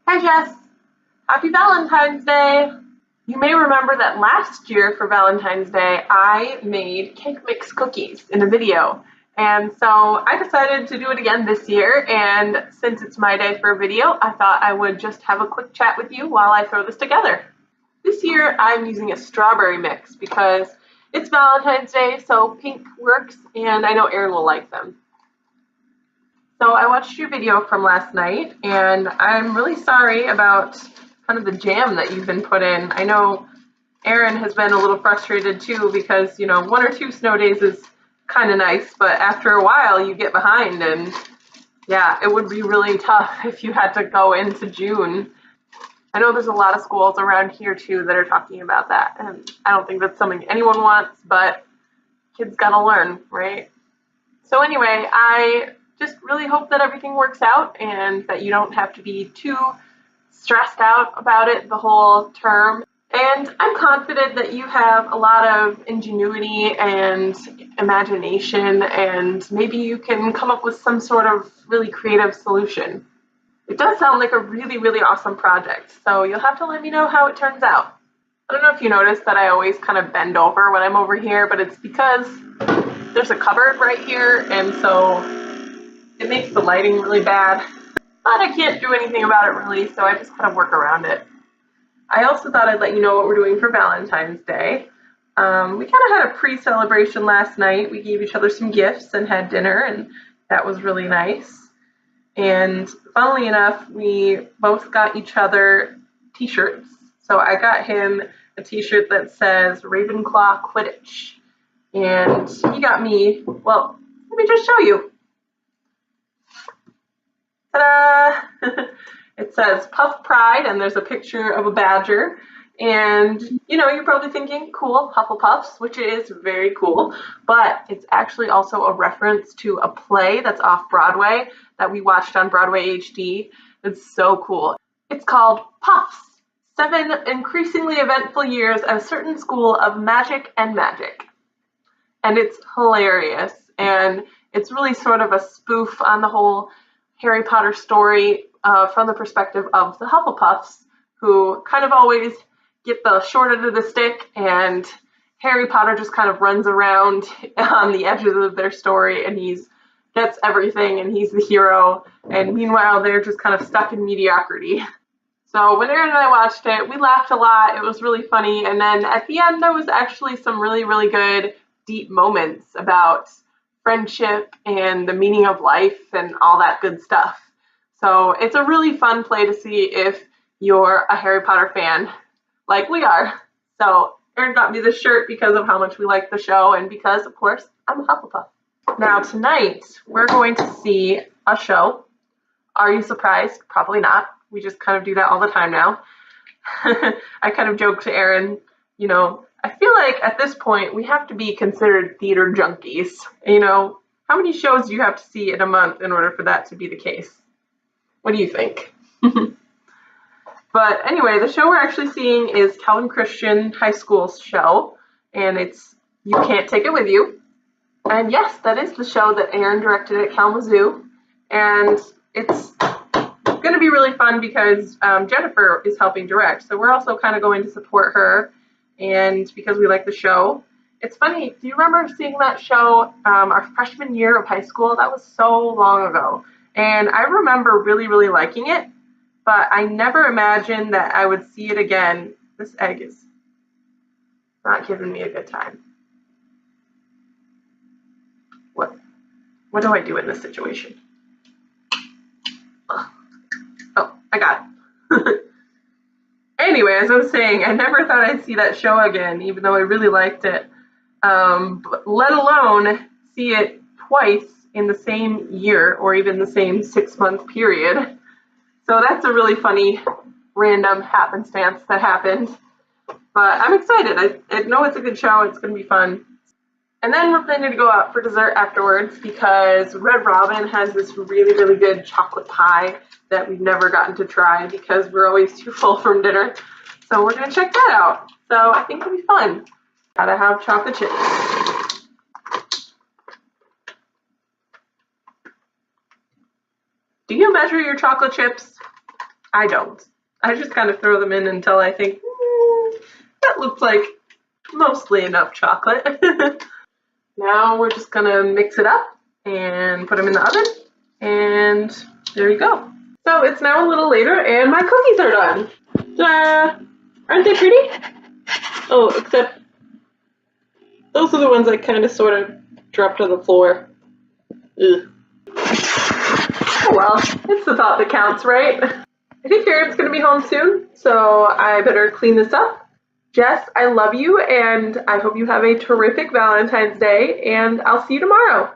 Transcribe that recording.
Hi Jess! Happy Valentine's Day! You may remember that last year for Valentine's Day I made cake mix cookies in a video, and so I decided to do it again this year, and since it's my day for a video I thought I would just have a quick chat with you while I throw this together. This year I'm using a strawberry mix because it's Valentine's Day, so pink works, and I know Erin will like them. So I watched your video from last night, and I'm really sorry about kind of the jam that you've been put in. I know Erin has been a little frustrated too because, you know, 1 or 2 snow days is kind of nice, but after a while you get behind, and yeah, it would be really tough if you had to go into June. I know there's a lot of schools around here too that are talking about that, and I don't think that's something anyone wants, but kids gotta learn, right? So anyway, I just really hope that everything works out and that you don't have to be too stressed out about it the whole term. And I'm confident that you have a lot of ingenuity and imagination, and maybe you can come up with some sort of really creative solution. It does sound like a really, really awesome project, so you'll have to let me know how it turns out. I don't know if you noticed that I always kind of bend over when I'm over here, but it's because there's a cupboard right here, and so it makes the lighting really bad, but I can't do anything about it really, so I just kind of work around it. I also thought I'd let you know what we're doing for Valentine's Day. We kind of had a pre-celebration last night. We gave each other some gifts and had dinner, and that was really nice. And funnily enough, we both got each other t-shirts. So I got him a t-shirt that says Ravenclaw Quidditch, and he got me, well, let me just show you. Ta-da! It says Puff Pride, and there's a picture of a badger. And, you know, you're probably thinking, cool, Hufflepuffs, which is very cool. But it's actually also a reference to a play that's off Broadway that we watched on Broadway HD. It's so cool. It's called Puffs, 7 Increasingly Eventful Years at a Certain School of Magic and Magic. And it's hilarious. And it's really sort of a spoof on the whole Harry Potter story from the perspective of the Hufflepuffs, who kind of always get the short end of the stick, and Harry Potter just kind of runs around on the edges of their story, and gets everything, and he's the hero, and meanwhile they're just kind of stuck in mediocrity. So when Erin and I watched it, we laughed a lot. It was really funny, and then at the end there was actually some really, really good deep moments about friendship and the meaning of life and all that good stuff. So it's a really fun play to see if you're a Harry Potter fan like we are. So Erin got me this shirt because of how much we like the show, and because, of course, I'm a Hufflepuff. Now tonight we're going to see a show. Are you surprised? Probably not. We just kind of do that all the time now. I kind of joke to Erin, you know, I feel like at this point we have to be considered theater junkies. You know, how many shows do you have to see in a month in order for that to be the case? What do you think? But anyway, the show we're actually seeing is Calvin Christian High School's show, and it's You Can't Take It With You. And yes, that is the show that Erin directed at Kalamazoo, and it's going to be really fun because Jennifer is helping direct, so we're also kind of going to support her, and because we like the show. It's funny, do you remember seeing that show our freshman year of high school? That was so long ago, and I remember really, really liking it, but I never imagined that I would see it again. This egg is not giving me a good time. What do I do in this situation? Oh, I got it. Anyway, as I was saying, I never thought I'd see that show again, even though I really liked it. But let alone see it twice in the same year or even the same 6-month period. So that's a really funny random happenstance that happened. But I'm excited. I know it's a good show. It's going to be fun. And then we're planning to go out for dessert afterwards because Red Robin has this really, really good chocolate pie that we've never gotten to try because we're always too full from dinner. So we're going to check that out. So I think it'll be fun. Gotta have chocolate chips. Do you measure your chocolate chips? I don't. I just kind of throw them in until I think, that looks like mostly enough chocolate. Now we're just gonna mix it up and put them in the oven, and there you go. So it's now a little later and my cookies are done. Aren't they pretty? Oh, except those are the ones that kind of sort of dropped to the floor. Ugh. Oh well, it's the thought that counts, right? I think Jared's gonna be home soon, so I better clean this up. Jess, I love you, and I hope you have a terrific Valentine's Day, and I'll see you tomorrow.